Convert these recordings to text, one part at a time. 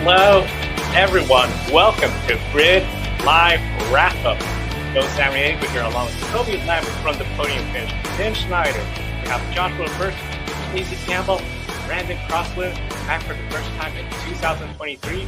Hello, everyone. Welcome to Grid Live Wrap-Up. Joe Samaniego here along with Kobe Lambert from the podium finish, Tim Schneider. We have Joshua Burst, Casey Campbell, Brandon Crossland back for the first time in 2023.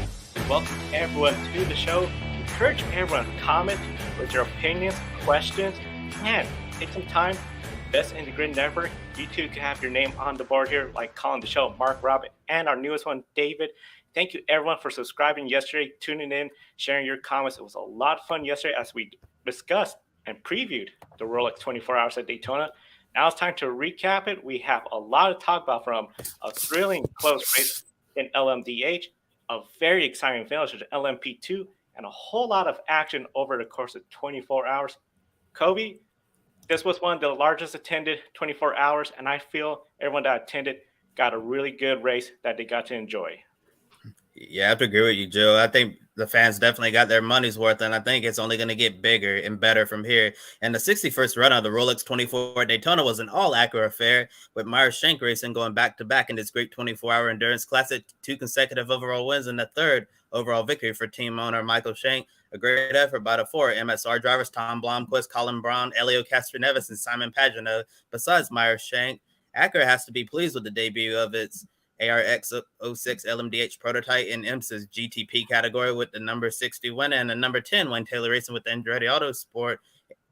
Welcome everyone to the show. Encourage everyone to comment with your opinions, questions, and take some time to invest in the Grid Network. You too can have your name on the board here, like calling the show, Mark, Robin, and our newest one, David. Thank you, everyone, for subscribing yesterday, tuning in, sharing your comments. It was a lot of fun yesterday as we discussed and previewed the Rolex 24 Hours at Daytona. Now it's time to recap it. We have a lot to talk about, from a thrilling close race in LMDh, a very exciting finish at LMP2, and a whole lot of action over the course of 24 hours. Kobe, this was one of the largest attended 24 hours, and I feel everyone that attended got a really good race that they got to enjoy. Yeah, I have to agree with you, Joe. I think the fans definitely got their money's worth, and I think it's only going to get bigger and better from here. And the 61st run of the Rolex 24 Daytona was an all-Acura affair, with Meyer Shank Racing going back-to-back in this great 24-hour endurance classic, 2 consecutive overall wins, and the 3rd overall victory for team owner Michael Shank. A great effort by the 4 MSR drivers, Tom Blomqvist, Colin Braun, Elio Castroneves, and Simon Pagenaud. Besides Meyer Shank, Acura has to be pleased with the debut of its ARX 06 LMDh prototype in IMSA's GTP category, with the number 60 winner, and the number 10 Wayne Taylor Racing with the Andretti Autosport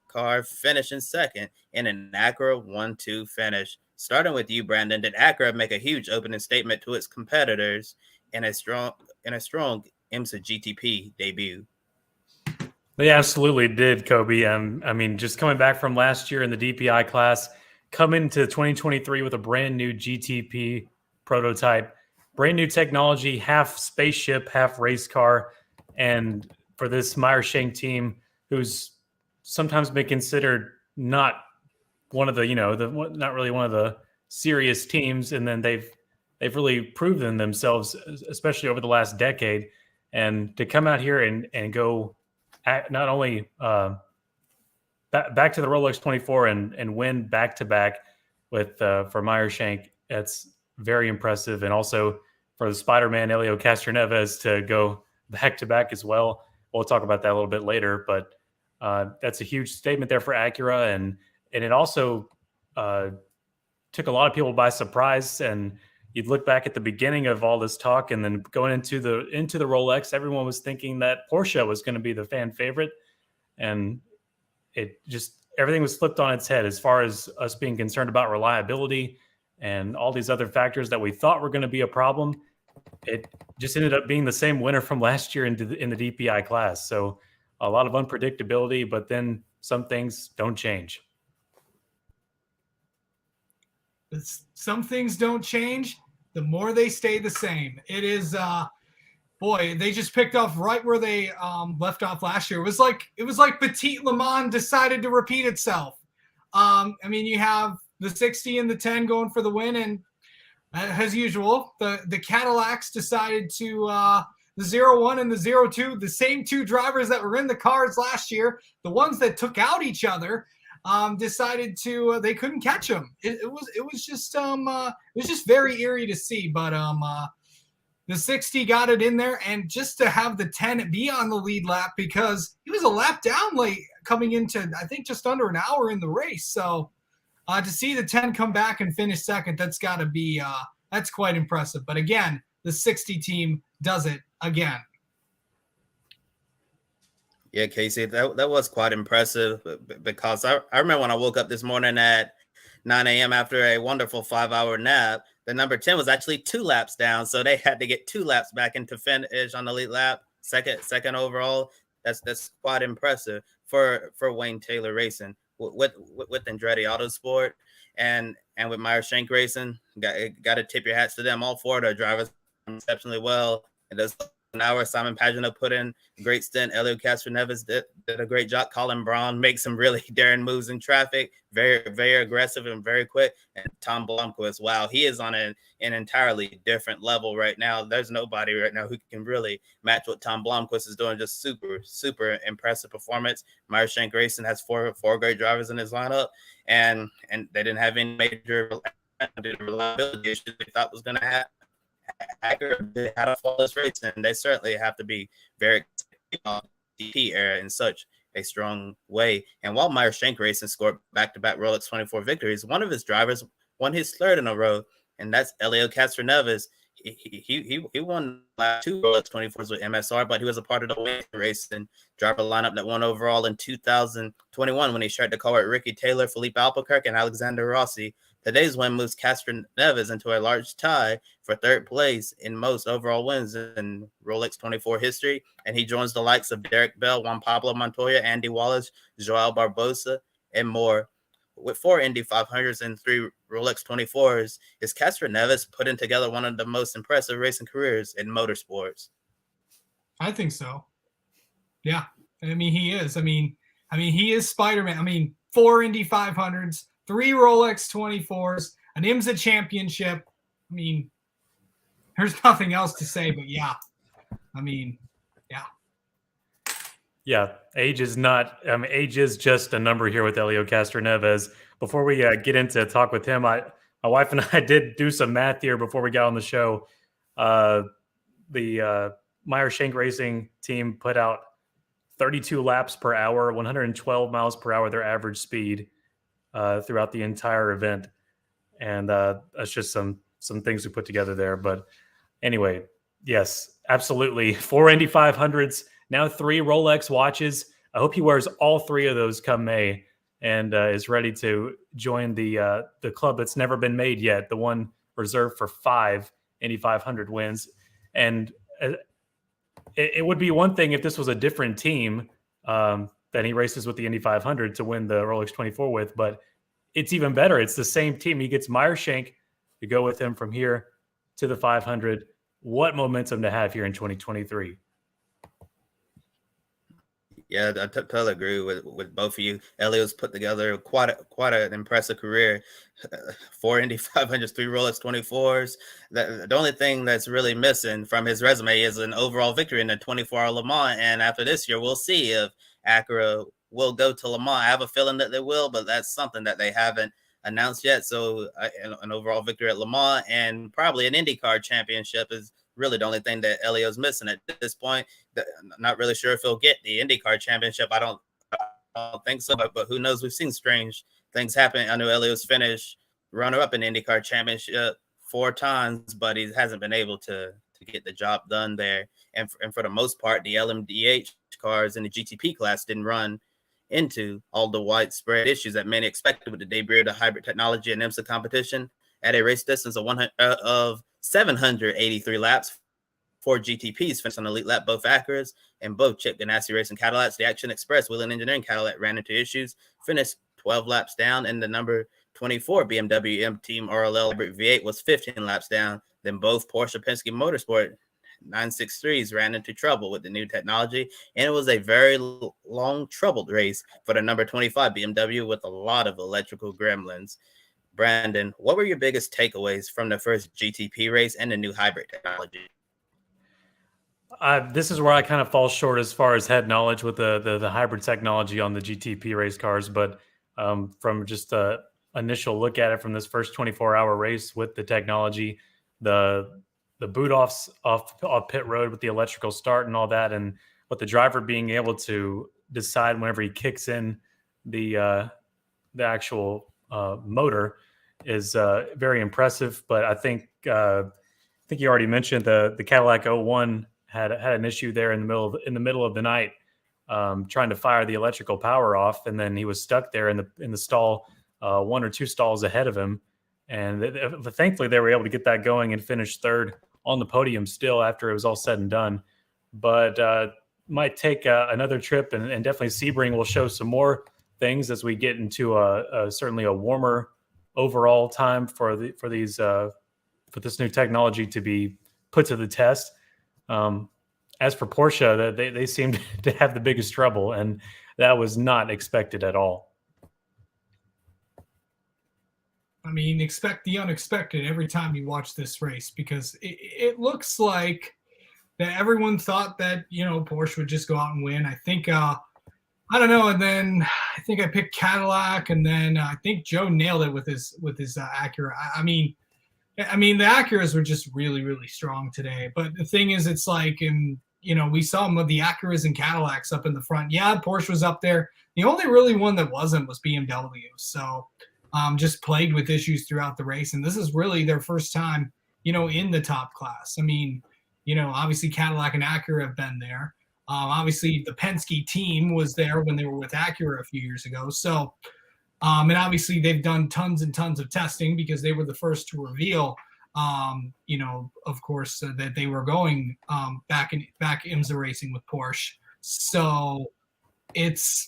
car finishing second in an Acura 1-2 finish. Starting with you, Brandon, did Acura make a huge opening statement to its competitors in a strong IMSA GTP debut? They absolutely did, Kobe. I mean, just coming back from last year in the DPI class, coming to 2023 with a brand new GTP prototype, brand new technology, half spaceship, half race car. And for this Meyer Shank team, who's sometimes been considered not one of the, not really one of the serious teams, and then they've really proven themselves, especially over the last decade. And to come out here and go not only back to the Rolex 24 and win back-to-back with for Meyer Shank, that's very impressive. And also for the Spider-Man Elio Castroneves to go back-to-back as well. We'll talk about that a little bit later, but that's a huge statement there for Acura, and it also took a lot of people by surprise. And you'd look back at the beginning of all this talk, and then going into the Rolex, everyone was thinking that Porsche was going to be the fan favorite, and it just, everything was flipped on its head as far as us being concerned about reliability and all these other factors that we thought were going to be a problem. It just ended up being the same winner from last year in the DPI class. So a lot of unpredictability, but then some things don't change. Some things don't change. The more they stay the same. It is, they just picked off right where they left off last year. It was like Petit Le Mans decided to repeat itself. I mean, you have the 60 and the 10 going for the win, and as usual, the Cadillacs decided to the 01 and the 02, the same 2 drivers that were in the cars last year, the ones that took out each other, decided to they couldn't catch them. It was just very eerie to see. But the 60 got it in there, and just to have the 10 be on the lead lap, because he was a lap down late coming into, I think, just under an hour in the race. So to see the 10 come back and finish second, that's got to be that's quite impressive. But again, the 60 team does it again. Yeah, Casey, that was quite impressive, because I remember when I woke up this morning at 9 a.m. after a wonderful 5-hour nap, the number 10 was actually 2 laps down, so they had to get 2 laps back into finish on the lead lap, second overall. That's quite impressive for Wayne Taylor Racing with Andretti Autosport and with Meyer Shank Racing. Got to tip your hats to them. All 4 of their drivers exceptionally well. And there's an hour, Simon Pagenaud put in a great stint. Elio Castroneves did a great job. Colin Braun makes some really daring moves in traffic, very, very aggressive and very quick. And Tom Blomqvist, wow, he is on an entirely different level right now. There's nobody right now who can really match what Tom Blomqvist is doing. Just super, super impressive performance. Meyer Shank Racing has four great drivers in his lineup, and they didn't have any major reliability issues they thought was going to happen. Acura had a flawless race, and they certainly have to be very DP era in such a strong way. And while Meyer Shank Racing scored back-to-back Rolex 24 victories, one of his drivers won his third in a row, and that's Elio Castroneves. He won two Rolex 24s with MSR, but he was a part of the winning race and driver lineup that won overall in 2021 when he shared the car with Ricky Taylor, Felipe Albuquerque, and Alexander Rossi. Today's win moves Castroneves into a large tie for third place in most overall wins in Rolex 24 history, and he joins the likes of Derek Bell, Juan Pablo Montoya, Andy Wallace, Joel Barbosa, and more. With 4 Indy 500s and 3 Rolex 24s, is Castroneves putting together one of the most impressive racing careers in motorsports? I think so. Yeah. I mean, he is. I mean, he is Spider-Man. I mean, 4 Indy 500s, 3 Rolex 24s, an IMSA championship. I mean, there's nothing else to say, but yeah. I mean, yeah. Yeah, age is not. Age is just a number here with Elio Castroneves. Before we get into talk with him, my wife and I did do some math here before we got on the show. The Meyer Shank Racing team put out 32 laps per hour, 112 miles per hour, their average speed throughout the entire event, and that's just some things we put together there. But anyway, yes, absolutely, 4 Indy 500s. Now 3 Rolex watches. I hope he wears all 3 of those come May and is ready to join the club that's never been made yet, the one reserved for 5 Indy 500 wins. And it would be one thing if this was a different team that he races with the Indy 500 to win the Rolex 24 with, but it's even better. It's the same team. He gets Meyer Shank to go with him from here to the 500. What momentum to have here in 2023. Yeah, I totally agree with both of you. Elio's put together quite an impressive career. 4 Indy 500s, 3 Rolex 24s. The only thing that's really missing from his resume is an overall victory in the 24-hour Le Mans. And after this year, we'll see if Acura will go to Le Mans. I have a feeling that they will, but that's something that they haven't announced yet. So an overall victory at Le Mans and probably an IndyCar championship is really the only thing that Elio's missing at this point. Not really sure if he'll get the IndyCar championship. I don't think so, but who knows? We've seen strange things happen. I know Elio's finished runner-up in IndyCar championship 4 times, but he hasn't been able to get the job done there. And for the most part, the LMDh cars in the GTP class didn't run into all the widespread issues that many expected with the debut of the hybrid technology and IMSA competition. At a race distance of 783 laps, 4 GTPs finished on the elite lap, both Acuras and both Chip Ganassi Racing Cadillacs. The Action Express Whelen Engineering Cadillac ran into issues, finished 12 laps down, and the number 24 BMW M Team RLL hybrid V8 was 15 laps down. Then both Porsche Penske Motorsport 963s ran into trouble with the new technology, and it was a very long, troubled race for the number 25 BMW with a lot of electrical gremlins. Brandon, what were your biggest takeaways from the first GTP race and the new hybrid technology? This is where I kind of fall short as far as head knowledge with the hybrid technology on the GTP race cars, but from just an initial look at it from this first 24-hour race with the technology, the boot offs off pit road with the electrical start and all that, and with the driver being able to decide whenever he kicks in the actual motor is very impressive. But I think you already mentioned the Cadillac 01 had an issue there in the middle of the night trying to fire the electrical power off, and then he was stuck there in the stall 1 or 2 stalls ahead of him. And thankfully they were able to get that going and finish third on the podium still after it was all said and done. But might take another trip, and definitely Sebring will show some more things as we get into certainly a warmer overall time for this new technology to be put to the test. As for Porsche, they seem to have the biggest trouble, and that was not expected at all. I mean, expect the unexpected every time you watch this race, because it looks like that everyone thought that, Porsche would just go out and win. I think, I don't know. And then I think I picked Cadillac, and then I think Joe nailed it with his Acura. I mean, I mean, the Acuras were just really, really strong today. But the thing is, it's like, we saw them with the Acuras and Cadillacs up in the front. Yeah, Porsche was up there. The only really one that wasn't was BMW. So just plagued with issues throughout the race. And this is really their first time, in the top class. I mean, obviously Cadillac and Acura have been there. Obviously, the Penske team was there when they were with Acura a few years ago. So, and obviously they've done tons and tons of testing because they were the first to reveal, of course, that they were going back IMSA racing with Porsche. So it's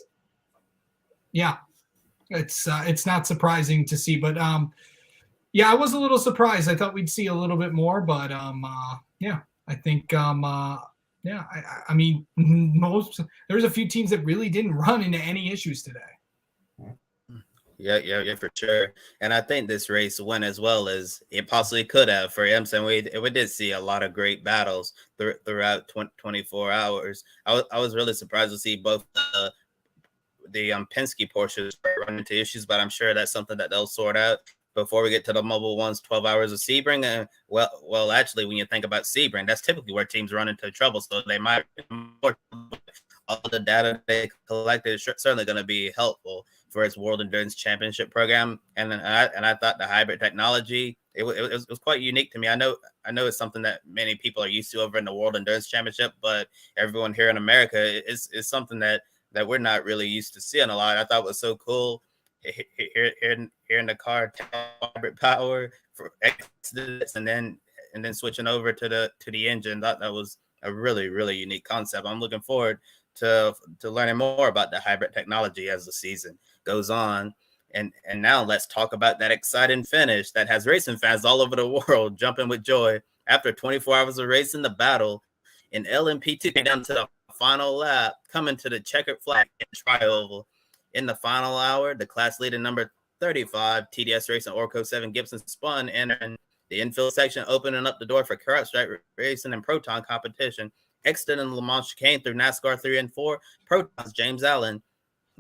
not surprising to see, but I was a little surprised. I thought we'd see a little bit more, but I think I mean, there's a few teams that really didn't run into any issues today. Yeah, for sure. And I think this race went as well as it possibly could have for IMSA. We did see a lot of great battles throughout 24 hours. I was really surprised to see both the Penske Porsches run into issues, but I'm sure that's something that they'll sort out before we get to the Mobile One's 12 hours of Sebring. And well, actually, when you think about Sebring, that's typically where teams run into trouble. So they might, all the data they collected is certainly going to be helpful for its World Endurance Championship program. And I thought the hybrid technology, it was quite unique to me. I know it's something that many people are used to over in the World Endurance Championship, but everyone here in America is something that we're not really used to seeing a lot. I thought was so cool here in the car, hybrid power for exits, and then switching over to the engine. That was a really, really unique concept. I'm looking forward to learning more about the hybrid technology as the season goes on. And now let's talk about that exciting finish that has racing fans all over the world jumping with joy after 24 hours of racing. The battle in LMP2 came down to the final lap, coming to the checkered flag in tri-oval. In the final hour, the class leader number 35 TDS Racing Orco 7 Gibson spun, entering the infield section, opening up the door for CrowdStrike Racing and Proton competition. Exiting the Le Mans chicane through NASCAR 3 and 4, Proton's James Allen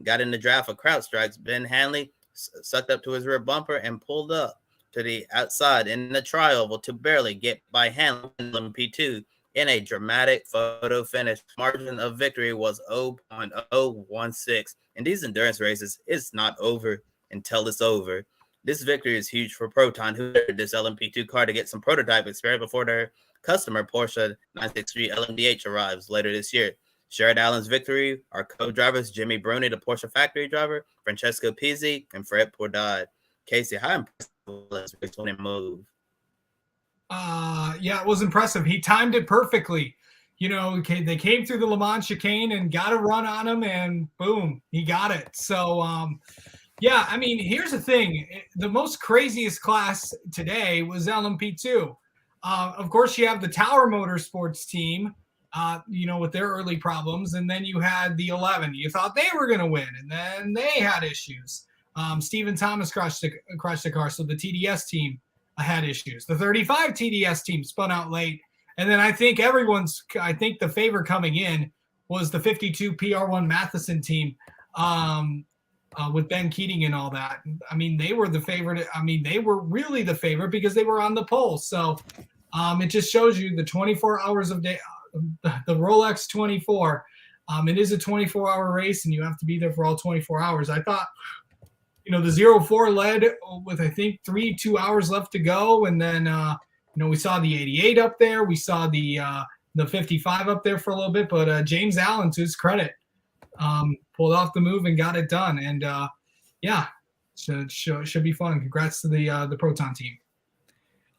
got in the draft of CrowdStrike's Ben Hanley, sucked up to his rear bumper and pulled up to the outside in the tri-oval to barely get by Hanley in LMP2 in a dramatic photo finish. Margin of victory was 0.016. In these endurance races, it's not over until it's over. This victory is huge for Proton, who ordered this LMP2 car to get some prototype experience before their customer Porsche 963 LMDh arrives later this year. Shared Allen's victory are co-drivers Jimmy Bruni, the Porsche factory driver, Francesco Pizzi, and Fred Pordade. Casey, how impressive was this winning move? It was impressive. He timed it perfectly. They came through the Le Mans chicane and got a run on him, and boom, he got it. So, I mean, here's the thing. The most craziest class today was LMP2. Of course, you have the Tower Motorsports team, with their early problems, and then you had the 11. You thought they were going to win, and then they had issues. Stephen Thomas crashed the car, so the TDS team had issues. The 35 TDS team spun out late, and then I think the favor coming in was the 52 PR1 Matheson team with Ben Keating and all that. I mean, they were the favorite. I mean, they were really the favorite because they were on the pole. So it just shows you the 24 hours of day, the Rolex 24. It is a 24-hour race, and you have to be there for all 24 hours. I thought, the 04 led with, I think, 2 hours left to go. And then, we saw the 88 up there. We saw the 55 up there for a little bit. But James Allen, to his credit, pulled off the move and got it done. And, should be fun. Congrats to the Proton team.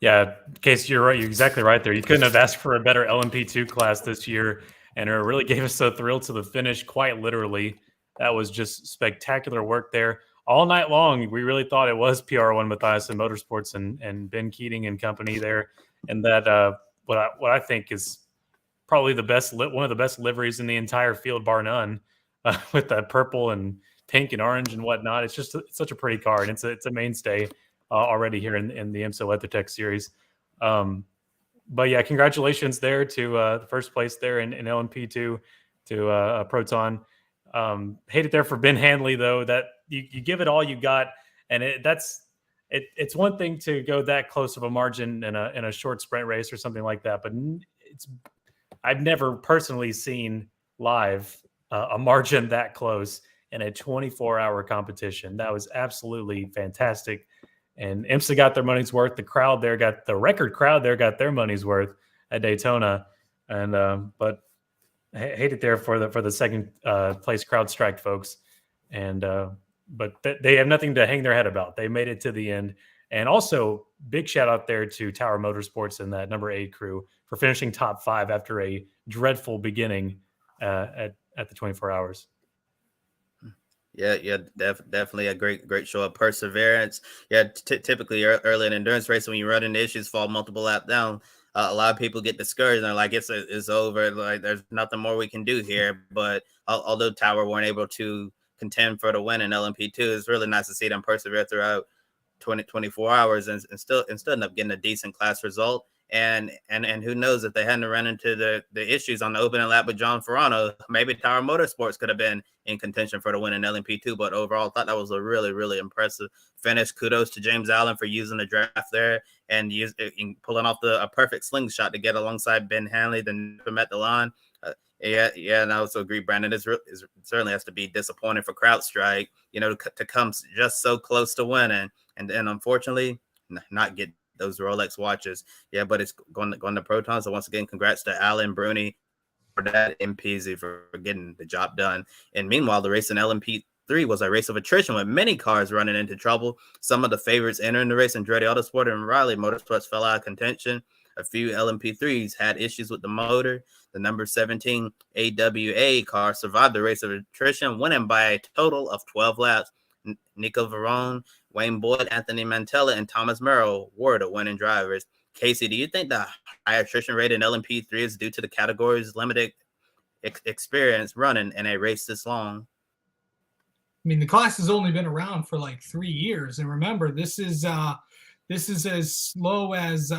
Yeah, Casey, you're right. You're exactly right there. You couldn't have asked for a better LMP2 class this year. And it really gave us a thrill to the finish, quite literally. That was just spectacular work there. All night long, we really thought it was PR1 Matthias and Motorsports and Ben Keating and company there. And that what I think is probably one of the best liveries in the entire field, bar none, with that purple and pink and orange and whatnot. It's just such a pretty car, and it's a mainstay already here in the IMSA WeatherTech series. But yeah, congratulations there to the first place there in LMP2 to Proton. Hate it there for Ben Hanley, though, that you give it all you got. And that's it's one thing to go that close of a margin in a short sprint race or something like that, but I've never personally seen live a margin that close in a 24-hour competition. That was absolutely fantastic. And IMSA got their money's worth. The record crowd there got their money's worth at Daytona. And but I hate it there for the second place crowd strike folks. And but they have nothing to hang their head about. They made it to the end. And also big shout out there to Tower Motorsports and that number 8 crew for finishing top 5 after a dreadful beginning at the 24 hours. Yeah, definitely a great show of perseverance. Yeah, typically early in endurance race, when you run into issues, fall multiple laps down, a lot of people get discouraged and they're like, it's over. Like, there's nothing more we can do here. But although Tower weren't able to contend for the win in LMP2, it's really nice to see them persevere throughout 24 hours and still end up getting a decent class result. And who knows, if they hadn't run into the issues on the opening lap with John Ferrano, maybe Tower Motorsports could have been in contention for the win in LMP2. But overall, I thought that was a really, really impressive finish. Kudos to James Allen for using the draft there and pulling off a perfect slingshot to get alongside Ben Hanley, then met the line. And I also agree, Brandon, it certainly has to be disappointing for CrowdStrike, to come just so close to winning and unfortunately not get those Rolex watches. Yeah, but it's going to Proton. So once again, congrats to Alan, Bruni, for that, and Peasy for getting the job done. And meanwhile, the race in LMP3 was a race of attrition with many cars running into trouble. Some of the favorites entering the race, Andretti Autosport and Riley Motorsports, fell out of contention. A few LMP3s had issues with the motor. The number 17 AWA car survived the race of attrition, winning by a total of 12 laps. Nico Verone, Wayne Boyd, Anthony Mantella, and Thomas Merrill were the winning drivers. Casey, do you think the high attrition rate in LMP3 is due to the category's limited experience running in a race this long? I mean, the class has only been around for like 3 years, and remember, this is as slow as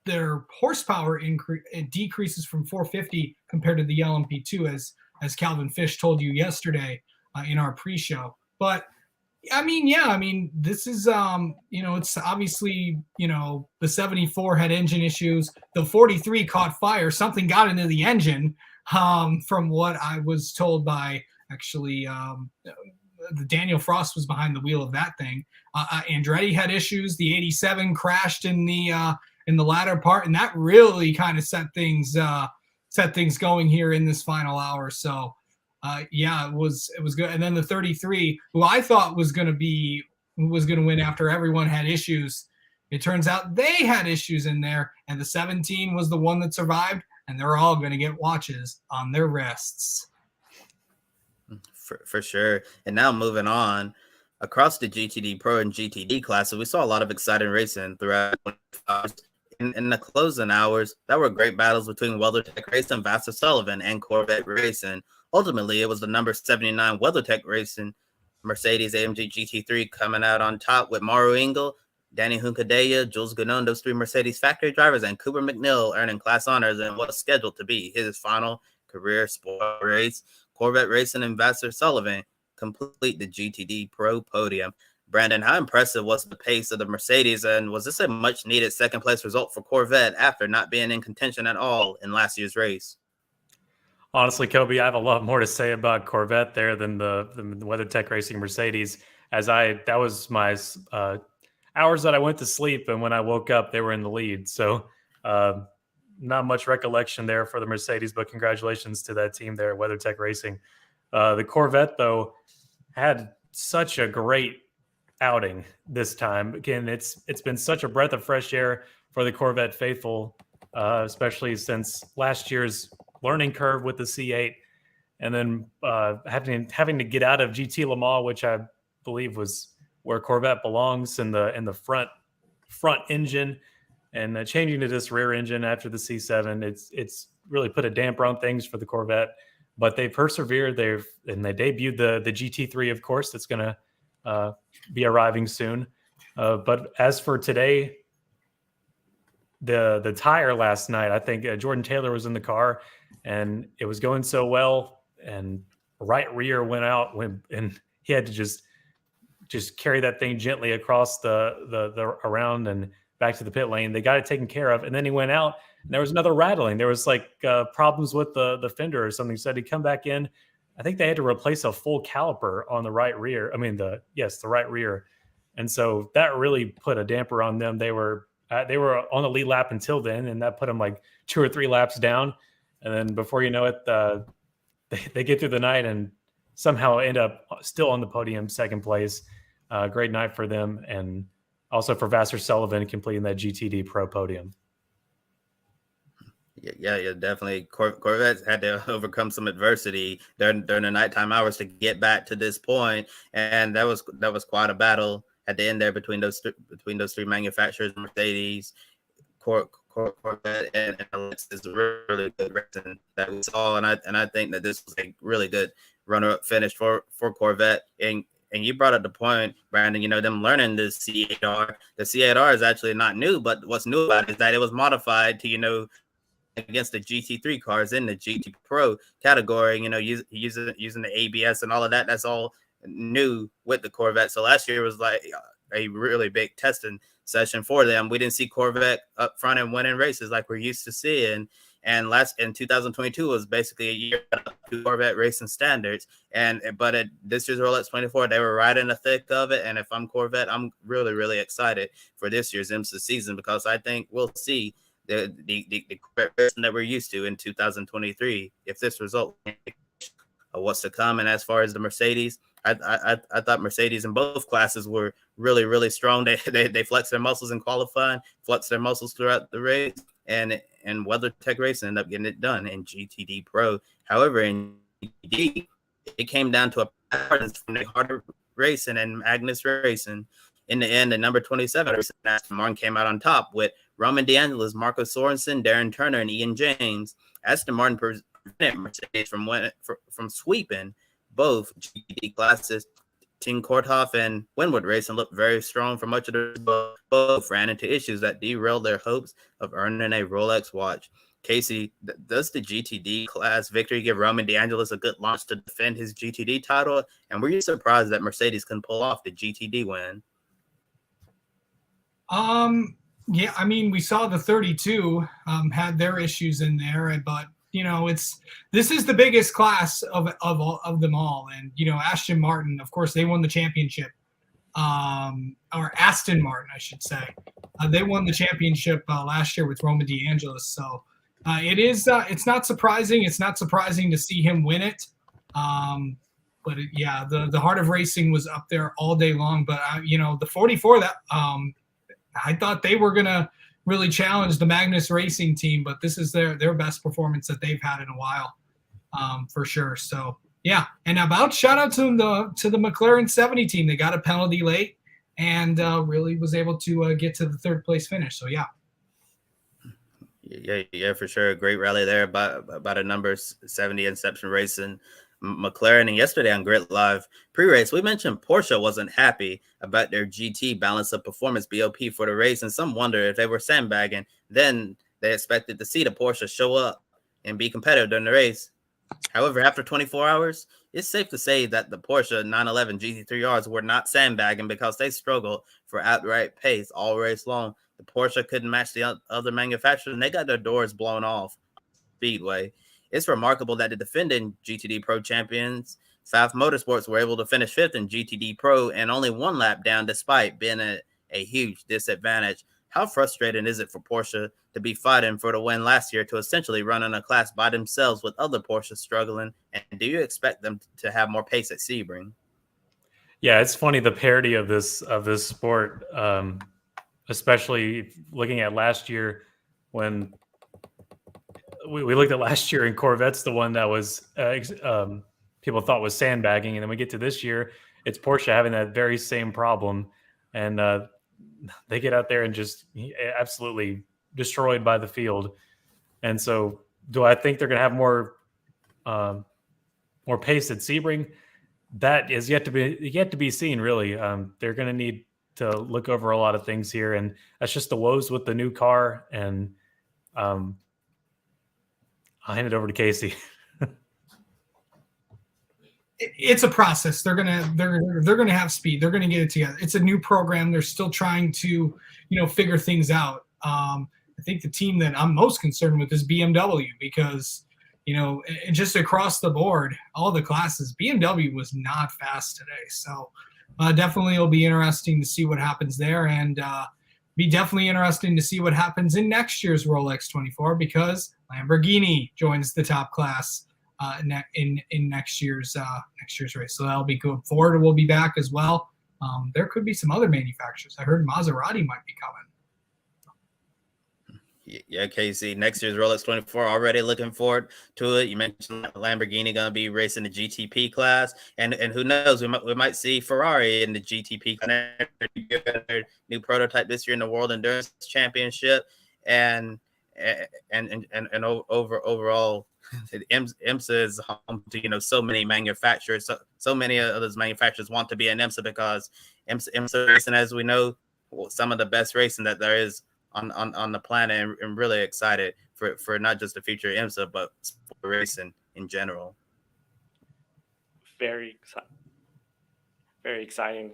their horsepower decreases from 450 compared to the LMP2, as Calvin Fish told you yesterday in our pre-show. But this is it's obviously, the 74 had engine issues. The 43 caught fire. Something got into the engine, from what I was told by actually Daniel Frost was behind the wheel of that thing. Andretti had issues. The 87 crashed in the latter part, and that really kind of set things going here in this final hour. So it was good. And then the 33, who I thought was going to win after everyone had issues, it turns out they had issues in there, and the 17 was the one that survived, and they're all going to get watches on their wrists. For sure. And now moving on across the GTD Pro and GTD classes, we saw a lot of exciting racing throughout. In the closing hours, there were great battles between WeatherTech Racing, Vassar Sullivan, and Corvette Racing. Ultimately, it was the number 79 WeatherTech Racing Mercedes AMG GT3 coming out on top with Mauro Engel, Danny Huncadella, Jules Gounon, those 3 Mercedes factory drivers, and Cooper McNeil earning class honors in what's scheduled to be his final career sport race. Corvette Racing and Vassar Sullivan complete the GTD Pro podium. Brandon, how impressive was the pace of the Mercedes, and was this a much-needed second-place result for Corvette after not being in contention at all in last year's race? Honestly, Kobe, I have a lot more to say about Corvette there than the WeatherTech Racing Mercedes, that was my hours that I went to sleep, and when I woke up, they were in the lead. So not much recollection there for the Mercedes, but congratulations to that team there at WeatherTech Racing. The Corvette, though, had such a great outing this time. Again, it's been such a breath of fresh air for the Corvette faithful, especially since last year's learning curve with the C8, and then having to get out of GT Le Mans, which I believe was where Corvette belongs in the front engine, and changing to this rear engine after the C7. It's really put a damper on things for the Corvette, but they persevered. They debuted the GT3, of course, that's going to be arriving soon. But as for today, the tire last night, I think Jordan Taylor was in the car, and it was going so well, and right rear went out and he had to just just carry that thing gently across the around and back to the pit lane. They got it taken care of, and then he went out. And there was another rattling. There was like problems with the fender or something. So he'd come back in. I think they had to replace a full caliper on the right rear. I mean, the right rear, and so that really put a damper on them. They were on the lead lap until then, and that put them like 2 or 3 laps down. And then before you know it, they get through the night and somehow end up still on the podium, second place. Great night for them, and also for Vassar Sullivan completing that GTD Pro podium. Yeah, definitely. Corvettes had to overcome some adversity during the nighttime hours to get back to this point, and that was quite a battle at the end there between those three manufacturers, Mercedes, Corvette, and Alex. Is really good racing that we saw, and I think that this was a really good runner-up finish for Corvette. And you brought up the point, Brandon, them learning the C8R. The C8R is actually not new, but what's new about it is that it was modified to, against the GT3 cars in the GT Pro category, using the ABS and all of that. That's all new with the Corvette. So last year was like a really big testing session for them. We didn't see Corvette up front and winning races like we're used to seeing. And in 2022 was basically a year of Corvette racing standards. But at this year's Rolex 24, they were right in the thick of it. And if I'm Corvette, I'm really, really excited for this year's IMSA season, because I think we'll see the Corvette racing that we're used to in 2023 if this result of what's to come. And as far as the Mercedes, I thought Mercedes in both classes were really, really strong. They flexed their muscles in qualifying, flexed their muscles throughout the race, and WeatherTech Racing ended up getting it done in GTD Pro. However, in GTD, it came down to a pattern from the harder racing and Magnus Racing. In the end, the number 27 Aston Martin came out on top with Roman DeAngelis, Marco Sorensen, Darren Turner, and Ian James. Aston Martin prevented Mercedes from sweeping both GTD classes. Team Korthoff and Winwood Racing looked very strong for much of the both ran into issues that derailed their hopes of earning a Rolex watch. Casey, does the GTD class victory give Roman DeAngelis a good launch to defend his GTD title? And were you surprised that Mercedes couldn't pull off the GTD win? Yeah, I mean, we saw the 32 had their issues in there, but this is the biggest class of them all. And, Aston Martin, of course, they won the championship, or Aston Martin, I should say. They won the championship last year with Roman DeAngelis. So it's not surprising. It's not surprising to see him win it. But the heart of racing was up there all day long. But, the 44 that I thought they were going to really challenge the Magnus Racing team, but this is their best performance that they've had in a while, for sure. So yeah, and about shout out to the McLaren 70 team. They got a penalty late and really was able to get to the third place finish. So yeah, for sure, great rally there about a number 70 Inception Racing. McLaren. And yesterday on Grid Live pre-race, we mentioned Porsche wasn't happy about their GT balance of performance BOP for the race, and some wonder if they were sandbagging. Then they expected to see the Porsche show up and be competitive during the race. However, after 24 hours, it's safe to say that the Porsche 911 GT3Rs were not sandbagging, because they struggled for outright pace all race long. The Porsche couldn't match the other manufacturers, and they got their doors blown off Speedway. It's remarkable that the defending GTD Pro champions, South Motorsports, were able to finish 5th in GTD Pro and only 1 lap down, despite being a huge disadvantage. How frustrating is it for Porsche to be fighting for the win last year, to essentially run in a class by themselves with other Porsches struggling? And do you expect them to have more pace at Sebring? Yeah, it's funny, the parity of this sport, especially looking at last year when we looked at last year, and Corvette's the one that was people thought was sandbagging, and then we get to this year, it's Porsche having that very same problem, and they get out there and just absolutely destroyed by the field. And so, do I think they're going to have more pace at Sebring? That is yet to be seen. Really, they're going to need to look over a lot of things here, and that's just the woes with the new car. And I'll hand it over to Casey. it's a process. They're gonna have speed. They're gonna get it together. It's a new program. They're still trying to figure things out. I think the team that I'm most concerned with is BMW because just across the board, all the classes, BMW was not fast today. So definitely it'll be interesting to see what happens there, and be definitely interesting to see what happens in next year's Rolex 24 because Lamborghini joins the top class in next year's race. So that'll be good. Ford will be back as well. There could be some other manufacturers. I heard Maserati might be coming. Yeah, Casey, next year's Rolex 24, already looking forward to it. You mentioned Lamborghini going to be racing the GTP class, and who knows, we might see Ferrari in the GTP new prototype this year in the World Endurance Championship, and overall, IMSA is home to so many manufacturers. So many of those manufacturers want to be in IMSA because IMSA racing, as we know, some of the best racing that there is on the planet, and really excited for not just the future of IMSA, but sport racing in general. Very exciting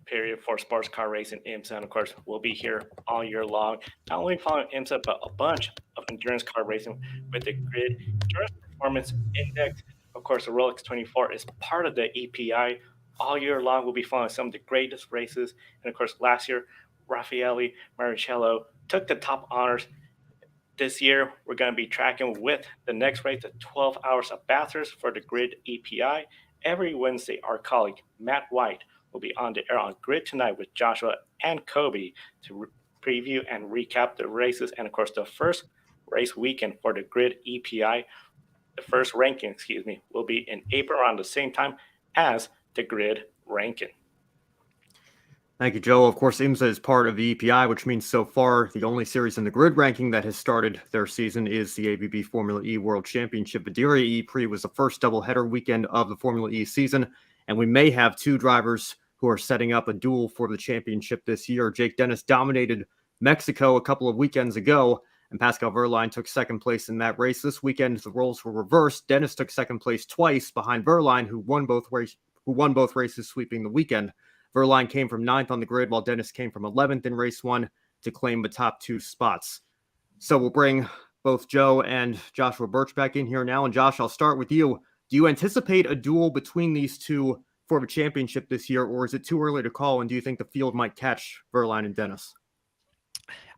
period for sports car racing. IMSA, and of course, we'll be here all year long, not only following IMSA, but a bunch of endurance car racing with the Grid Endurance Performance Index. Of course, the Rolex 24 is part of the EPI. All year long, we'll be following some of the greatest races. And of course, last year, Raffaele Maricello took the top honors. This year, we're going to be tracking with the next race, the 12 Hours of Bathurst for the Grid EPI. Every Wednesday, our colleague, Matt White, will be on the air on Grid Tonight with Joshua and Kobe to preview and recap the races. And of course, the first race weekend for the Grid EPI, the first ranking, will be in April around the same time as the Grid ranking. Thank you, Joe. Of course, IMSA is part of the EPI, which means so far the only series in the Grid ranking that has started their season is the ABB Formula E World Championship. The Diriyah E-Prix was the first doubleheader weekend of the Formula E season, and we may have two drivers who are setting up a duel for the championship this year. Jake Dennis dominated Mexico a couple of weekends ago, and Pascal Wehrlein took second place in that race. This weekend, the roles were reversed. Dennis took second place twice behind Wehrlein, who won both races, sweeping the weekend. Wehrlein came from 9th on the grid, while Dennis came from 11th in race 1 to claim the top 2 spots. So we'll bring both Joe and Joshua Birch back in here now. And Josh, I'll start with you. Do you anticipate a duel between these two for the championship this year, or is it too early to call? And do you think the field might catch Wehrlein and Dennis?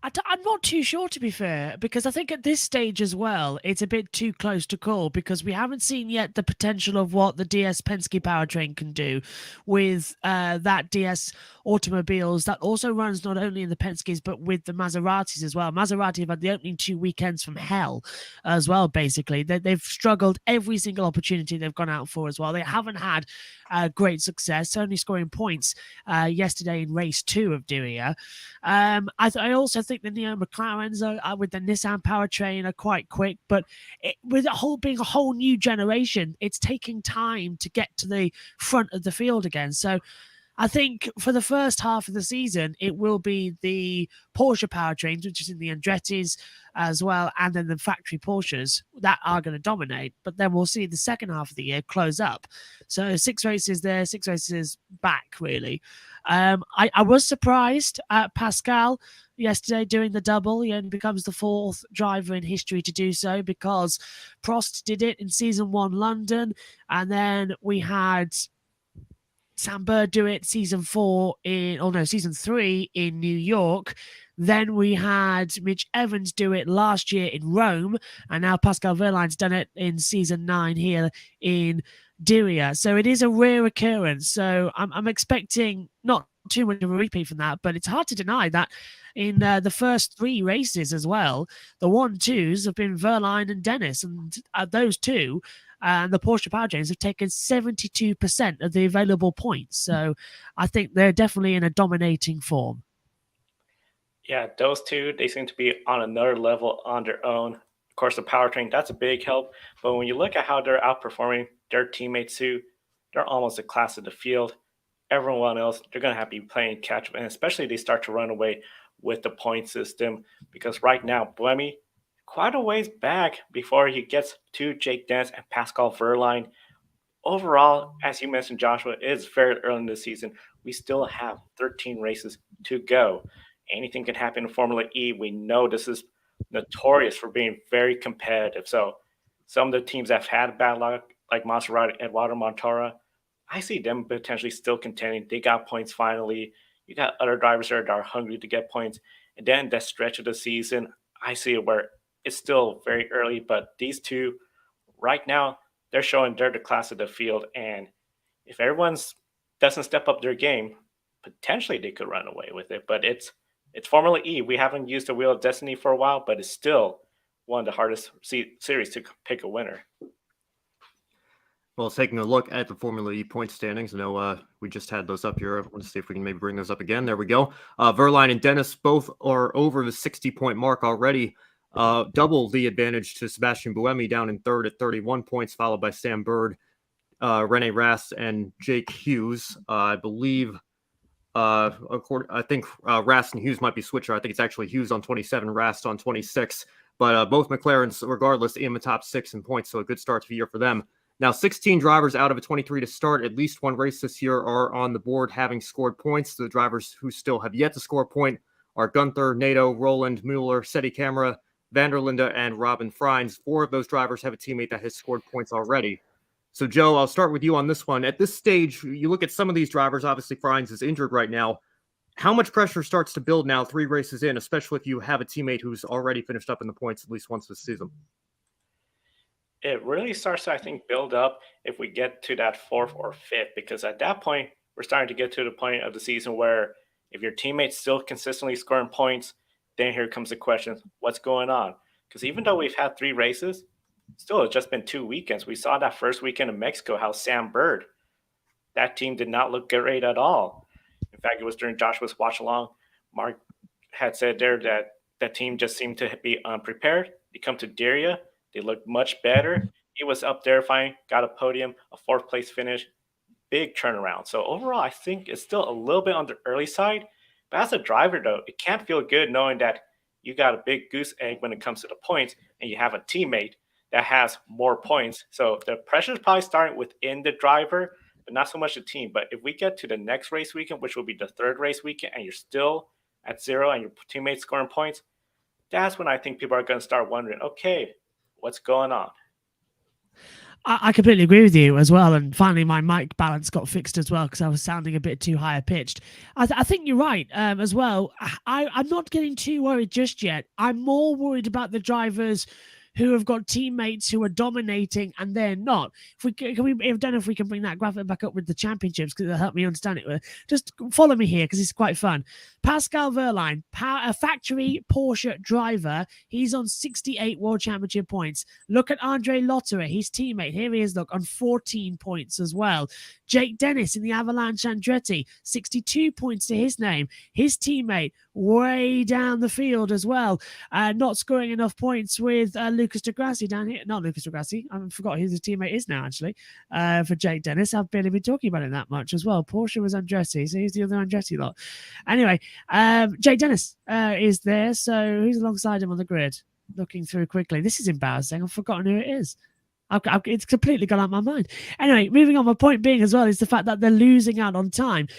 I'm not too sure, to be fair, because I think at this stage as well, it's a bit too close to call because we haven't seen yet the potential of what the DS Penske powertrain can do with that DS automobiles that also runs not only in the Penskes, but with the Maseratis as well. Maserati have had the opening 2 weekends from hell as well, basically. They've struggled every single opportunity they've gone out for as well. They haven't had great success, only scoring points yesterday in race 2 of Diriyah. I also think the Neo McLarens with the Nissan powertrain are quite quick, but with being a whole new generation, it's taking time to get to the front of the field again. So I think for the first half of the season, it will be the Porsche powertrains, which is in the Andretti's as well, and then the factory Porsches that are going to dominate. But then we'll see the second half of the year close up. So 6 races there, 6 races back, really. I was surprised at Pascal yesterday doing the double. He only becomes the 4th driver in history to do so because Prost did it in season 1 London, and then we had Sam Bird do it season 3 in New York. Then we had Mitch Evans do it last year in Rome, and now Pascal Wehrlein's done it in season 9 here in Diriyah. So it is a rare occurrence. So I'm expecting not too much of a repeat from that, but it's hard to deny that in the first 3 races as well, the 1-2s have been Wehrlein and Dennis, and those two and the Porsche powertrains have taken 72% of the available points. So I think they're definitely in a dominating form. Yeah, those two, they seem to be on another level on their own. Of course, the powertrain, that's a big help. But when you look at how they're outperforming their teammates too, they're almost a class of the field. Everyone else, they're going to have to be playing catch up. And especially they start to run away with the point system. Because right now, Buemi, quite a ways back before he gets to Jake Dennis and Pascal Wehrlein. overall, as you mentioned, Joshua, it is very early in the season. We still have 13 races to go. Anything can happen in Formula E. We know this is notorious for being very competitive. So some of the teams that have had bad luck, like Maserati, Eduardo Montoya, I see them potentially still contending. They got points finally. You got other drivers there that are hungry to get points. And then that stretch of the season, I see it where it's still very early, but these two right now, they're showing they're the class of the field. And if everyone's doesn't step up their game, potentially they could run away with it. But it's Formula E. We haven't used the Wheel of Destiny for a while, but it's still one of the hardest series to pick a winner. Well, taking a look at the Formula E point standings, I know we just had those up here. I want to see if we can maybe bring those up again. There we go. Verline and Dennis both are over the 60-point mark already. Double the advantage to Sebastian Buemi down in third at 31 points, followed by Sam Bird, Rene Rast, and Jake Hughes. I believe, I think Rast and Hughes might be switcher. I think it's actually Hughes on 27, Rast on 26. But both McLarens, regardless, in the top 6 in points, so a good start to the year for them. Now, 16 drivers out of a 23 to start at least one race this year are on the board having scored points. The drivers who still have yet to score a point are Gunther, Nato, Roland, Mueller, Seti Camera, Vanderlinde, and Robin Freins. 4 of those drivers have a teammate that has scored points already. So, Joe, I'll start with you on this one. At this stage, you look at some of these drivers. Obviously, Freins is injured right now. How much pressure starts to build now 3 races in, especially if you have a teammate who's already finished up in the points at least once this season? It really starts to, I think, build up if we get to that 4th or 5th, because at that point, we're starting to get to the point of the season where if your teammate's still consistently scoring points, then here comes the question, what's going on? Because even though we've had 3 races, still it's just been 2 weekends. We saw that first weekend in Mexico, how Sam Bird, that team did not look great at all. In fact, it was during Joshua's watch along, Mark had said there that that team just seemed to be unprepared. They come to Diriyah, they looked much better. He was up there fine, got a podium, a 4th place finish, big turnaround. So overall, I think it's still a little bit on the early side. But as a driver, though, it can't feel good knowing that you got a big goose egg when it comes to the points and you have a teammate that has more points. So the pressure is probably starting within the driver, but not so much the team. But if we get to the next race weekend, which will be the 3rd race weekend, and you're still at 0 and your teammate's scoring points, that's when I think people are going to start wondering, okay, what's going on? I completely agree with you as well. And finally, my mic balance got fixed as well because I was sounding a bit too higher pitched. I think you're right as well. I'm not getting too worried just yet. I'm more worried about the drivers who have got teammates who are dominating and they're not. I don't know if we can bring that graphic back up with the championships because it'll help me understand it. Just follow me here because it's quite fun. Pascal Wehrlein, a factory Porsche driver. He's on 68 World Championship points. Look at Andre Lotterer, his teammate. Here he is, look, on 14 points as well. Jake Dennis in the Avalanche Andretti, 62 points to his name. His teammate way down the field as well. Not scoring enough points with Lucas Di Grassi down here. Not Lucas Di Grassi. I forgot who his teammate is now, actually, for Jake Dennis. I've barely been talking about it that much as well. Porsche was Andretti, so he's the other Andretti lot. Anyway, Jake Dennis is there, so he's alongside him on the grid, looking through quickly. This is embarrassing. I've forgotten who it is. It's completely gone out of my mind. Anyway, moving on, my point being as well is the fact that they're losing out on time.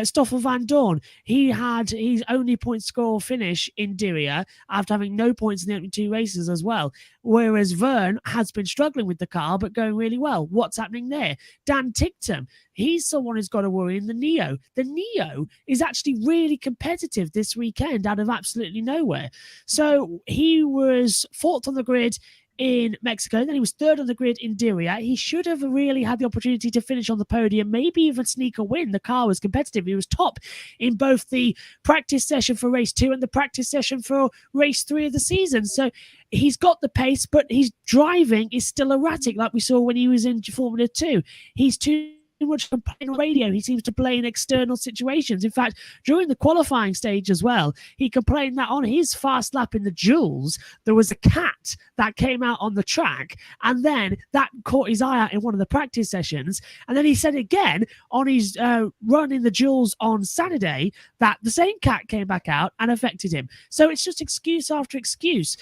Stoffel Van Dorn, he had his only point score finish in Diriyah after having no points in the opening 2 races as well. Whereas Vern has been struggling with the car, but going really well. What's happening there? Dan Ticktum, he's someone who's got to worry in the Neo. The Neo is actually really competitive this weekend out of absolutely nowhere. So he was 4th on the grid in Mexico, then he was 3rd on the grid in Diriyah. He should have really had the opportunity to finish on the podium, maybe even sneak a win. The car was competitive. He was top in both the practice session for race 2 and the practice session for race 3 of the season. So he's got the pace, but his driving is still erratic, like we saw when he was in Formula 2. He's too much complaining on radio. He seems to play in external situations. In fact, during the qualifying stage as well, he complained that on his fast lap in the Jules, there was a cat that came out on the track, and then that caught his eye out in one of the practice sessions. And then he said again on his run in the Jules on Saturday that the same cat came back out and affected him. So it's just excuse after excuse,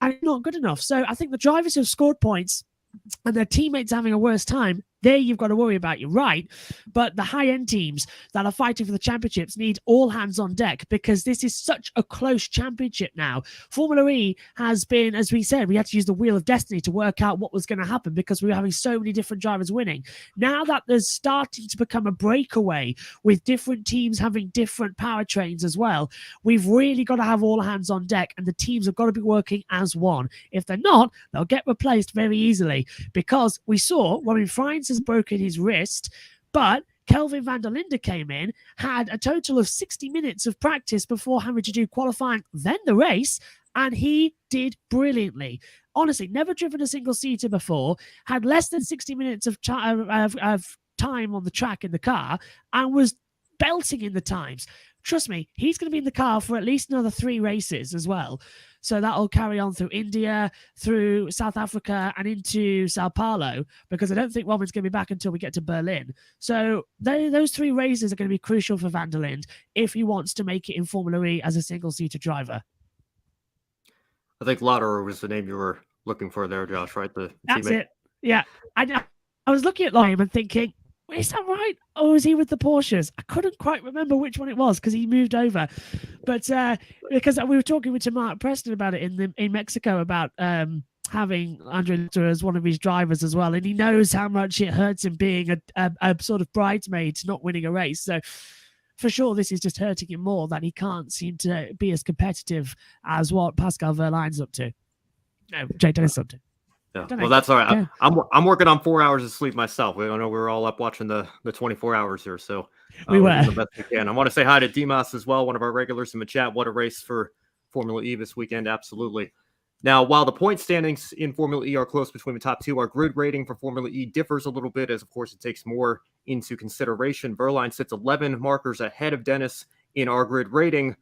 and not good enough. So I think the drivers who've scored points and their teammates having a worse time, There you've got to worry about, you're right. But the high-end teams that are fighting for the championships need all hands on deck because this is such a close championship now. Formula E has been, as we said, we had to use the wheel of destiny to work out what was going to happen because we were having so many different drivers winning. Now that there's starting to become a breakaway with different teams having different powertrains as well, we've really got to have all hands on deck and the teams have got to be working as one. If they're not, they'll get replaced very easily because we saw Robin Frijns has broken his wrist, but Kelvin van der Linde came in, had a total of 60 minutes of practice before having to do qualifying, then the race, and he did brilliantly. Honestly, never driven a single-seater before, had less than 60 minutes of time on the track in the car, and was belting in the times. Trust me, he's going to be in the car for at least another 3 races as well. So that'll carry on through India, through South Africa, and into Sao Paulo, because I don't think Robin's going to be back until we get to Berlin. So those 3 races are going to be crucial for van der Linde if he wants to make it in Formula E as a single-seater driver. I think Lauderer was the name you were looking for there, Josh, right? That's teammate. it. Yeah. I was looking at Lime and thinking, is that right? Or is he with the Porsches? I couldn't quite remember which one it was because he moved over. But because we were talking to Mark Preston about it in Mexico about having Andre Luther as one of his drivers as well. And he knows how much it hurts him being a sort of bridesmaid not winning a race. So for sure, this is just hurting him more that he can't seem to be as competitive as what Pascal Verlaine's up to. No, Jay Dennis up to. Yeah. Well, that's all right. Yeah. I'm working on 4 hours of sleep myself. I know we were all up watching the 24 hours here, so we were the best we can. I want to say hi to Dimas as well, one of our regulars in the chat. What a race for Formula E this weekend! Absolutely. Now, while the point standings in Formula E are close between the top 2, our grid rating for Formula E differs a little bit, as of course it takes more into consideration. Verlaine sits 11 markers ahead of Dennis in our grid rating.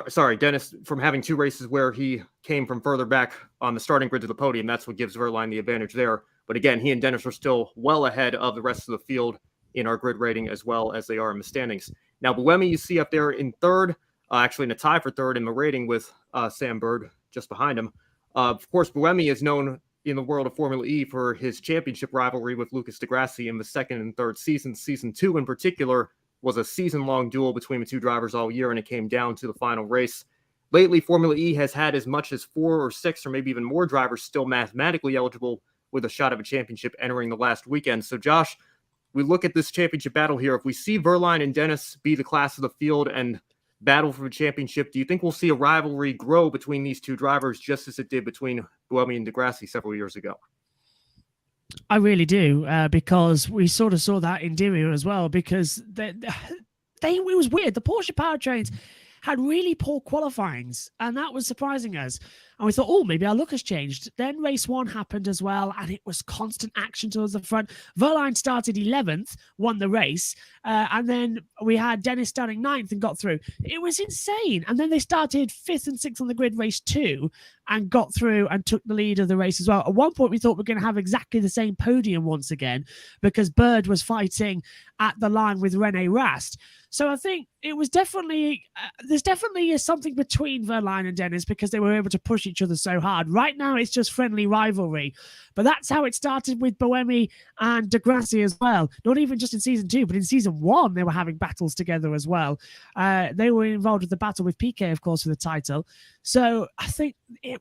Sorry, Dennis, from having 2 races where he came from further back on the starting grid to the podium, that's what gives Verlaine the advantage there. But again, he and Dennis are still well ahead of the rest of the field in our grid rating as well as they are in the standings. Now, Buemi you see up there in third, actually in a tie for third in the rating with Sam Bird just behind him. Of course, Buemi is known in the world of Formula E for his championship rivalry with Lucas di Grassi in the second and third seasons. Season 2 in particular was a season-long duel between the 2 drivers all year, and it came down to the final race. Lately, Formula E has had as much as 4 or 6 or maybe even more drivers still mathematically eligible with a shot of a championship entering the last weekend. So, Josh, we look at this championship battle here. If we see Verlaine and Dennis be the class of the field and battle for the championship, do you think we'll see a rivalry grow between these 2 drivers just as it did between Buemi and di Grassi several years ago? I really do, because we sort of saw that in Diriyah as well, because it was weird. The Porsche powertrains had really poor qualifyings, and that was surprising us. And we thought, oh, maybe our luck has changed. Then race 1 happened as well, and it was constant action towards the front. Verlaine started 11th, won the race, and then we had Dennis starting 9th and got through. It was insane. And then they started 5th and 6th on the grid race 2 and got through and took the lead of the race as well. At one point, we thought we were going to have exactly the same podium once again because Bird was fighting at the line with Rene Rast. So I think it was definitely, there's definitely something between Verlaine and Dennis because they were able to push each other so hard. Right now, it's just friendly rivalry. But that's how it started with Buemi and di Grassi as well. Not even just in season 2, but in season 1, they were having battles together as well. They were involved with the battle with Piquet, of course, for the title. So I think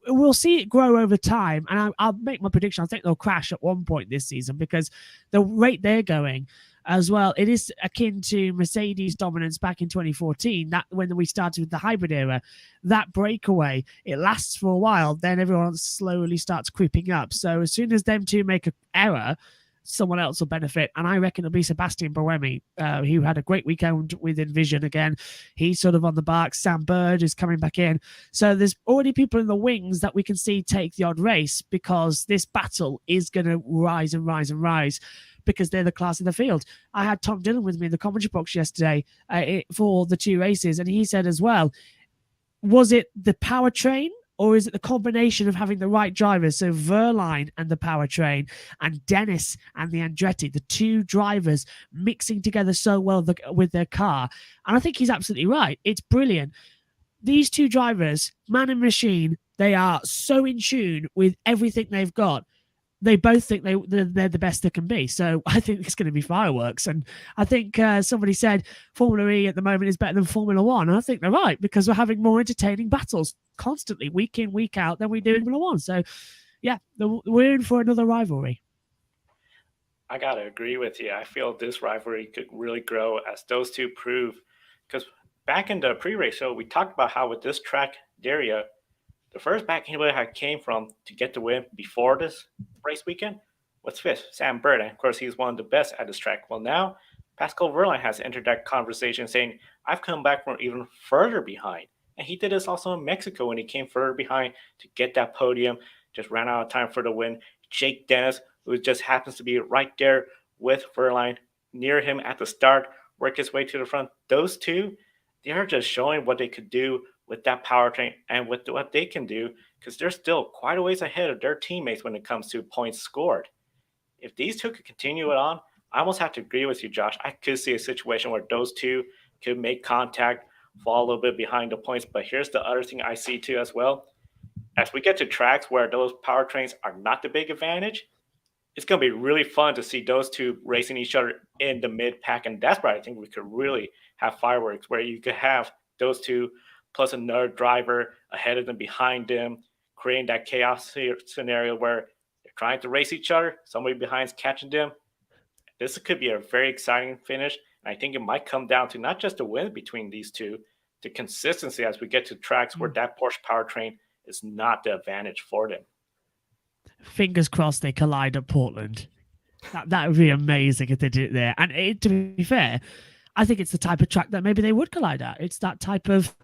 we'll see it grow over time. And I'll make my prediction. I think they'll crash at one point this season because the rate they're going as well, it is akin to Mercedes dominance back in 2014, that when we started with the hybrid era. That breakaway, it lasts for a while, then everyone slowly starts creeping up. So as soon as them 2 make an error, someone else will benefit. And I reckon it'll be Sebastian Buemi, who had a great weekend with Envision again. He's sort of on the bark. Sam Bird is coming back in. So there's already people in the wings that we can see take the odd race because this battle is going to rise and rise and rise, because they're the class in the field. I had Tom Dillon with me in the commentary box yesterday for the 2 races, and he said as well, was it the powertrain or is it the combination of having the right drivers? So Verlaine and the powertrain and Dennis and the Andretti, the 2 drivers mixing together so well with their car. And I think he's absolutely right. It's brilliant. These 2 drivers, man and machine, they are so in tune with everything they've got. they both think they're the best they can be. So I think it's going to be fireworks. And I think somebody said Formula E at the moment is better than Formula One. And I think they're right, because we're having more entertaining battles constantly, week in, week out, than we do in Formula One. So yeah, we're in for another rivalry. I got to agree with you. I feel this rivalry could really grow as those two prove. Because back in the pre-race show, we talked about how with this track, Diriyah, the first back anybody had came from to get the win before this race weekend was fifth, Sam Bird. And of course, he's one of the best at this track. Well, now Pascal Wehrlein has entered that conversation saying, I've come back from even further behind. And he did this also in Mexico when he came further behind to get that podium, just ran out of time for the win. Jake Dennis, who just happens to be right there with Wehrlein near him at the start, work his way to the front. Those two, they are just showing what they could do with that powertrain and with what they can do, because they're still quite a ways ahead of their teammates when it comes to points scored. If these two could continue it on, I almost have to agree with you, Josh. I could see a situation where those two could make contact, fall a little bit behind the points. But here's the other thing I see too as well. As we get to tracks where those powertrains are not the big advantage, it's going to be really fun to see those two racing each other in the mid-pack. And that's where I think we could really have fireworks, where you could have those two plus another driver ahead of them, behind them, creating that chaos scenario where they're trying to race each other, somebody behind's catching them. This could be a very exciting finish. And I think it might come down to not just the win between these two, the consistency as we get to tracks where that Porsche powertrain is not the advantage for them. Fingers crossed they collide at Portland. That would be amazing if they did it there. And to be fair, I think it's the type of track that maybe they would collide at. It's that type of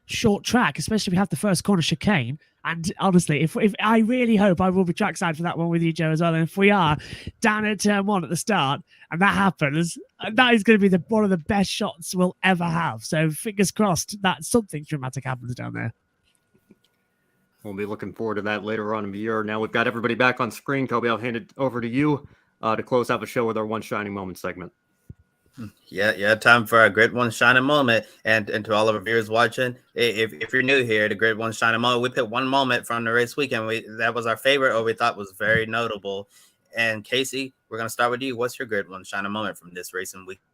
short track, especially if we have the first corner chicane. And honestly, if I really hope I will be trackside for that one with you, Joe, as well. And if we are down at turn one at the start and that happens, that is going to be one of the best shots we'll ever have. So fingers crossed that something dramatic happens down there. We'll be looking forward to that later on in the year. Now we've got everybody back on screen. Kobe, I'll hand it over to you to close out the show with our One Shining Moment segment. Yeah, time for our Great One Shining Moment. And to all of our viewers watching, if you're new here, the Great One Shining Moment, we picked one moment from the race weekend. That was our favorite, or we thought was very notable. And Casey, we're going to start with you. What's your Great One Shining Moment from this racing weekend?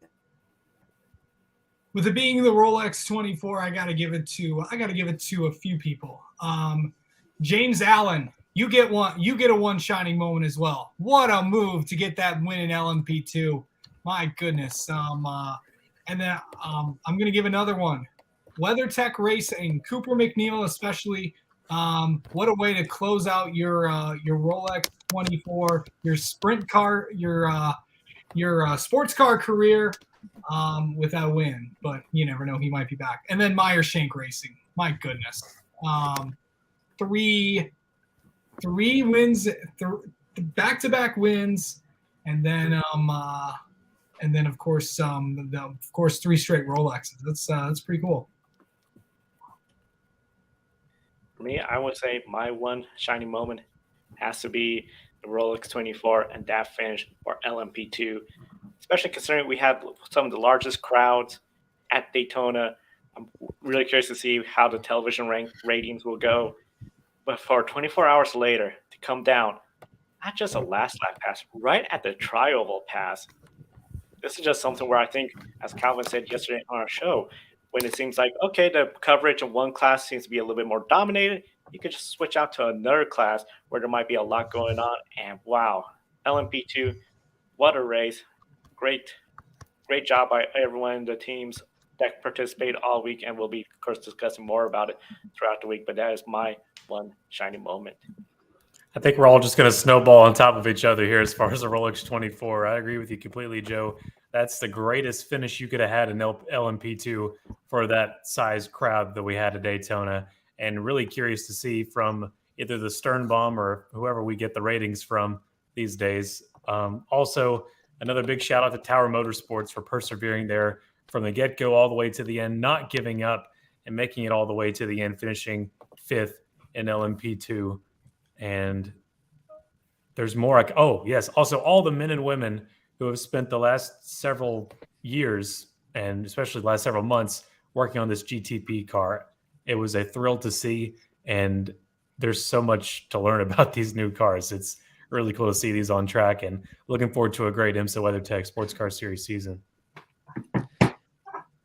With it being the Rolex 24, I got to give it to a few people. James Allen, you get a one shining moment as well. What a move to get that win in LMP2. My goodness. And then I'm going to give another one. WeatherTech Racing, Cooper McNeil especially. What a way to close out your Rolex 24, your sprint car, your sports car career with that win. But you never know, he might be back. And then Meyer Shank Racing. My goodness. Three wins, back-to-back wins, and then of course three straight Rolexes. That's pretty cool. For me, I would say my one shining moment has to be the Rolex 24 and that finish for LMP2, especially considering we had some of the largest crowds at Daytona. I'm really curious to see how the television ratings will go. But for 24 hours later to come down, not just a last lap pass, right at the tri-oval pass, this is just something where I think, as Calvin said yesterday on our show, when it seems like, okay, the coverage of one class seems to be a little bit more dominated, you could just switch out to another class where there might be a lot going on. And wow, LMP2, what a race. Great job by everyone in the teams that participate all week, and we'll be, of course, discussing more about it throughout the week. But that is my one shining moment. I think we're all just going to snowball on top of each other here as far as the Rolex 24. I agree with you completely, Joe. That's the greatest finish you could have had in LMP2 for that size crowd that we had at Daytona. And really curious to see from either the Sternbaum or whoever we get the ratings from these days. Also, another big shout out to Tower Motorsports for persevering there from the get-go all the way to the end, not giving up and making it all the way to the end, finishing fifth in LMP2. And there's more. Oh, yes. Also, all the men and women who have spent the last several years, and especially the last several months, working on this GTP car. It was a thrill to see, and there's so much to learn about these new cars. It's really cool to see these on track, and looking forward to a great IMSA WeatherTech Sports Car Series season.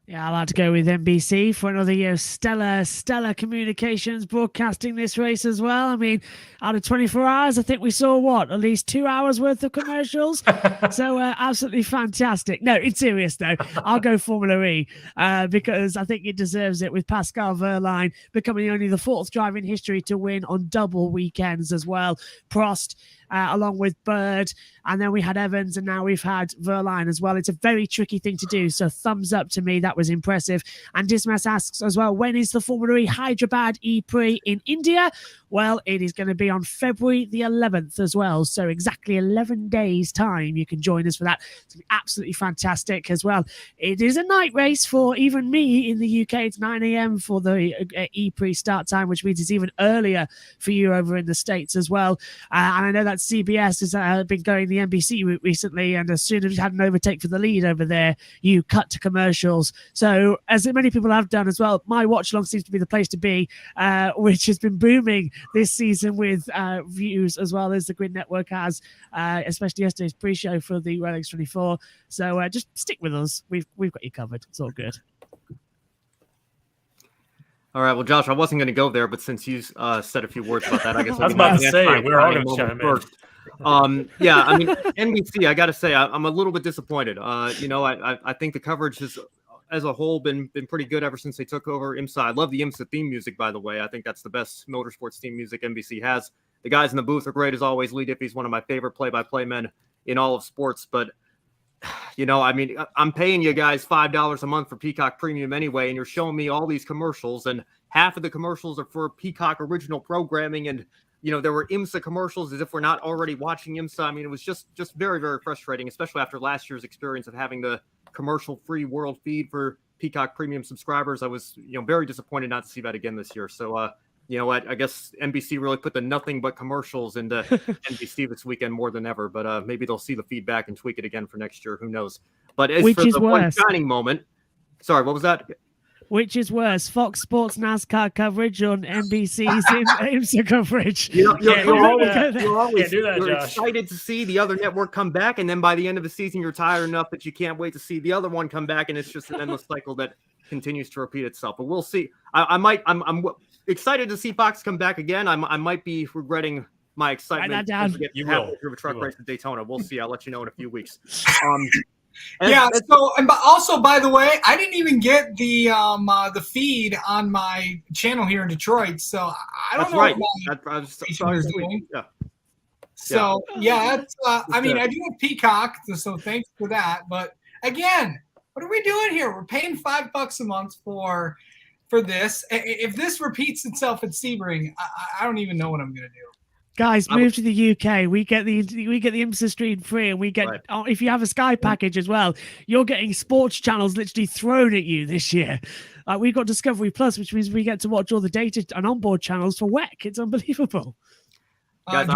Yeah, I'll have to go with NBC for another year of stellar communications broadcasting this race as well. I mean, out of 24 hours, I think we saw at least 2 hours worth of commercials. So absolutely fantastic. No, it's serious though. I'll go Formula E because I think it deserves it, with Pascal Wehrlein becoming only the 4th driver in history to win on double weekends as well. Prost, along with Bird, and then we had Evans, and now we've had Wehrlein as well. It's a very tricky thing to do, so thumbs up to me. That was impressive. And Dismas asks as well, when is the Formula E Hyderabad E-Prix in India? Well, it is going to be on February the 11th as well, so exactly 11 days' time you can join us for that. It's going to be absolutely fantastic as well. It is a night race for even me in the UK. It's 9 a.m. for the E-Prix start time, which means it's even earlier for you over in the States as well. And I know that CBS has been going the NBC route recently, and as soon as you had an overtake for the lead over there, you cut to commercials. So as many people have done as well, my watch along seems to be the place to be, which has been booming this season with views as well as the Grid Network has, especially yesterday's pre-show for the Rolex 24. So just stick with us. We've got you covered. It's all good. All right, well, Josh, I wasn't going to go there, but since you said a few words about that, I guess I was about to say we're all going to chime in. First. Yeah, I mean, NBC, I got to say, I'm a little bit disappointed. I think the coverage has, as a whole, been pretty good ever since they took over IMSA. I love the IMSA theme music, by the way. I think that's the best motorsports theme music NBC has. The guys in the booth are great as always. Lee Diffie's one of my favorite play-by-play men in all of sports. But, I mean, I'm paying you guys $5 a month for Peacock Premium anyway, and you're showing me all these commercials, and half of the commercials are for Peacock original programming, and there were IMSA commercials as if we're not already watching IMSA. I mean, it was just very, very frustrating, especially after last year's experience of having the commercial-free world feed for Peacock Premium subscribers. I was, very disappointed not to see that again this year. So, I guess NBC really put the nothing but commercials into NBC this weekend more than ever. But maybe they'll see the feedback and tweak it again for next year. Who knows? But as for the one shining moment, sorry, what was that? Which is worse, Fox Sports NASCAR coverage on NBC's IMSA coverage? You're Josh. Excited to see the other network come back, and then by the end of the season, you're tired enough that you can't wait to see the other one come back, and it's just an endless cycle that continues to repeat itself. But we'll see. I'm excited to see Fox come back again. I might be regretting my excitement as we get halfway through a truck race at Daytona. We'll see. I'll let you know in a few weeks. But also, by the way, I didn't even get the feed on my channel here in Detroit, so I don't know what my station is doing. Yeah. So I mean, I do have Peacock, so thanks for that. But again, what are we doing here? We're paying $5 a month for this. If this repeats itself at Sebring, I don't even know what I'm gonna do. Guys, move to the UK. We get the IMSA stream free, and we get if you have a Sky package as well, you're getting sports channels literally thrown at you this year. We've got Discovery Plus, which means we get to watch all the data and onboard channels for WEC. It's unbelievable. Guys,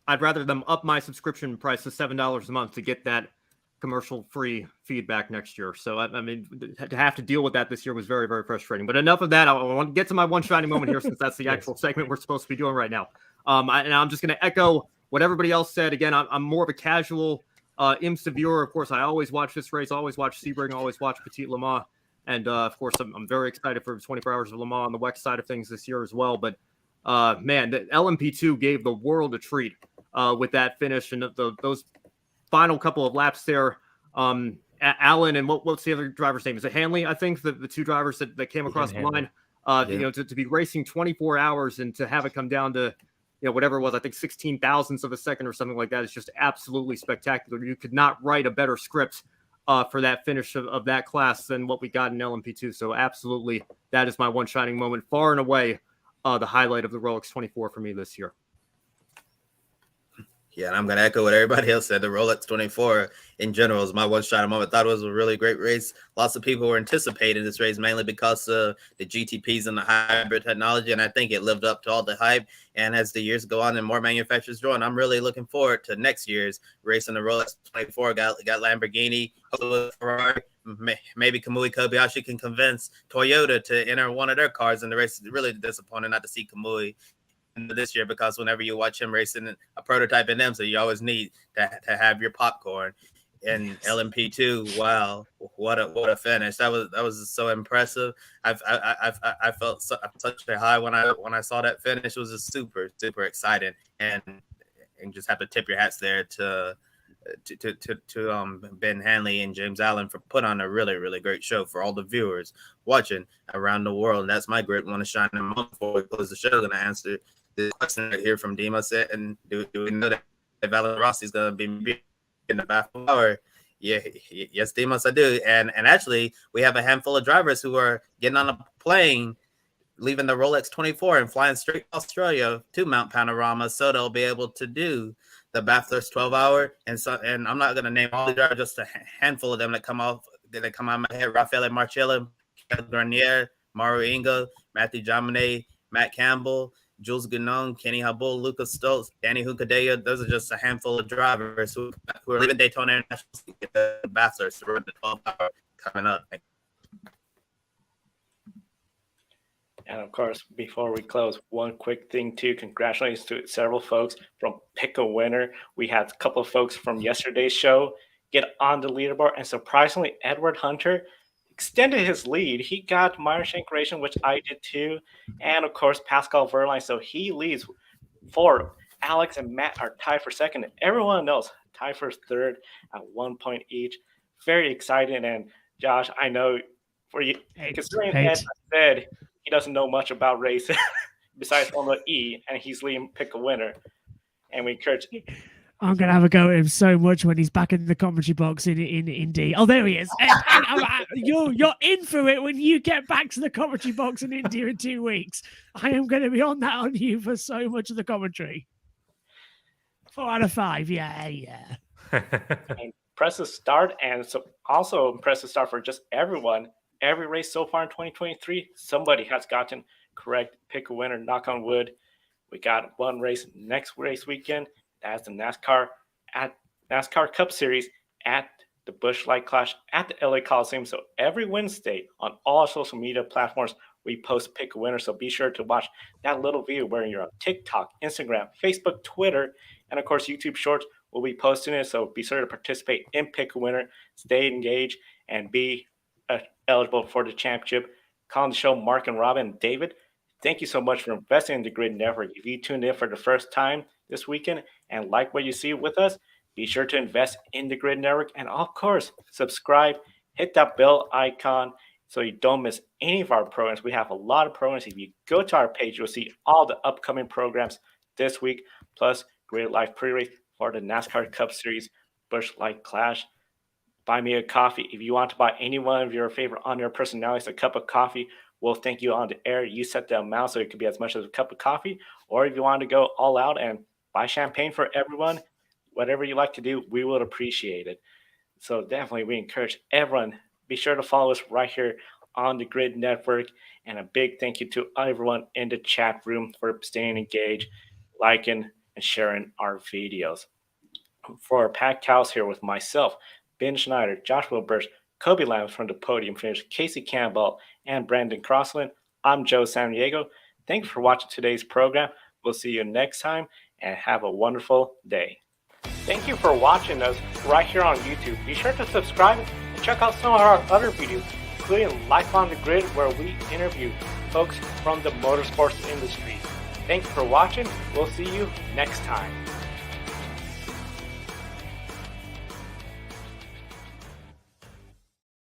I'd rather them up my subscription price to $7 a month to get that commercial-free feedback next year. So I mean, to have to deal with that this year was very, very frustrating. But enough of that. I want to get to my one shining moment here, since that's the actual segment we're supposed to be doing right now. And I'm just going to echo what everybody else said. Again, I'm more of a casual IMSA viewer. Of course, I always watch this race, always watch Sebring, always watch Petit Le Mans. And, of course, I'm very excited for 24 Hours of Le Mans on the WEC side of things this year as well. But, man, the LMP2 gave the world a treat with that finish. And those final couple of laps there, Allen and what's the other driver's name? Is it Hanley? I think the two drivers that came across the line, to be racing 24 hours and to have it come down to, whatever it was, I think 16 thousandths of a second or something like that is just absolutely spectacular. You could not write a better script for that finish of that class than what we got in LMP2. So absolutely, that is my one shining moment, far and away the highlight of the Rolex 24 for me this year. Yeah, and I'm going to echo what everybody else said. The Rolex 24 in general is my one shining moment. I thought it was a really great race. Lots of people were anticipating this race mainly because of the GTPs and the hybrid technology, and I think it lived up to all the hype. And as the years go on and more manufacturers join, I'm really looking forward to next year's race in the Rolex 24. Got Lamborghini, Ferrari, maybe Kamui Kobayashi can convince Toyota to enter one of their cars in the race. It's really disappointing not to see Kamui this year, because whenever you watch him racing a prototype in IMSA, you always need to have your popcorn. And LMP2, wow, what a finish! That was so impressive. I felt such a high when I saw that finish. It was just super exciting, and just have to tip your hats there to Ben Hanley and James Allen for putting on a really great show for all the viewers watching around the world. And that's my grid want to shine a moment before we close the show. I'm going to answer this question right here from Dimas. And do we know that Valentino Rossi is going to be in the bathroom hour? Yeah, yes, Dimas, I do. And actually, we have a handful of drivers who are getting on a plane, leaving the Rolex 24 and flying straight to Australia to Mount Panorama, so they'll be able to do the Bathurst 12-hour. And I'm not going to name all the drivers, just a handful of them that come out of my head: Raffaele Marcello, Kevin Garnier, Mauro Ingo, Matthew Jaminet, Matt Campbell, Jules Guinon, Kenny Habul, Lucas Stoltz, Danny Hucadella. Those are just a handful of drivers who are leaving Daytona International to get the Bathurst to run the 12-hour coming up. And of course, before we close, one quick thing too. Congratulations to several folks from Pick a Winner. We had a couple of folks from yesterday's show get on the leaderboard, and surprisingly, Edward Hunter extended his lead. He got Meyer Shank Racing, which I did too, and of course Pascal Verline. So he leads for Alex and Matt are tied for second, and everyone else tied for third at 1 point each. Very exciting. And Josh, I know for you, considering that I said he doesn't know much about racing besides Formula E, and he's leading Pick a Winner. And we encourage. I'm going to have a go at him so much when he's back in the commentary box in Indy. Oh, there he is. You're in for it when you get back to the commentary box in India in 2 weeks. I am going to be on that on you for so much of the commentary. 4 out of 5. Yeah. Impressive start, and so also impressive start for just everyone. Every race so far in 2023, somebody has gotten correct. Pick a winner, knock on wood. We got one race next race weekend. That's the NASCAR Cup Series at the Busch Light Clash at the LA Coliseum. So every Wednesday on all our social media platforms, we post Pick a Winner. So be sure to watch that little video where you're on TikTok, Instagram, Facebook, Twitter, and of course YouTube Shorts. We'll be posting it. So be sure to participate in Pick a Winner, stay engaged, and be eligible for the championship. Calling the show, Mark and Robin and David, thank you so much for investing in the Grid Network. If you tuned in for the first time this weekend and like what you see with us, be sure to invest in the Grid Network. And of course, subscribe, hit that bell icon so you don't miss any of our programs. We have a lot of programs. If you go to our page, you'll see all the upcoming programs this week, plus Grid Live pre-race for the NASCAR Cup Series, Busch Light Clash. Buy me a coffee. If you want to buy any one of your favorite on-air personalities a cup of coffee, we'll thank you on the air. You set the amount so it could be as much as a cup of coffee. Or if you want to go all out and buy champagne for everyone, whatever you like to do, we will appreciate it. So definitely we encourage everyone, be sure to follow us right here on the Grid Network. And a big thank you to everyone in the chat room for staying engaged, liking, and sharing our videos. For our packed house here with myself, Ben Schneider, Joshua Birch, Kobe Lambs from the podium finish, Casey Campbell, and Brandon Crossland, I'm Joe Samaniego. Thanks for watching today's program. We'll see you next time, and have a wonderful day. Thank you for watching us right here on YouTube. Be sure to subscribe and check out some of our other videos, including Life on the Grid, where we interview folks from the motorsports industry. Thanks for watching. We'll see you next time.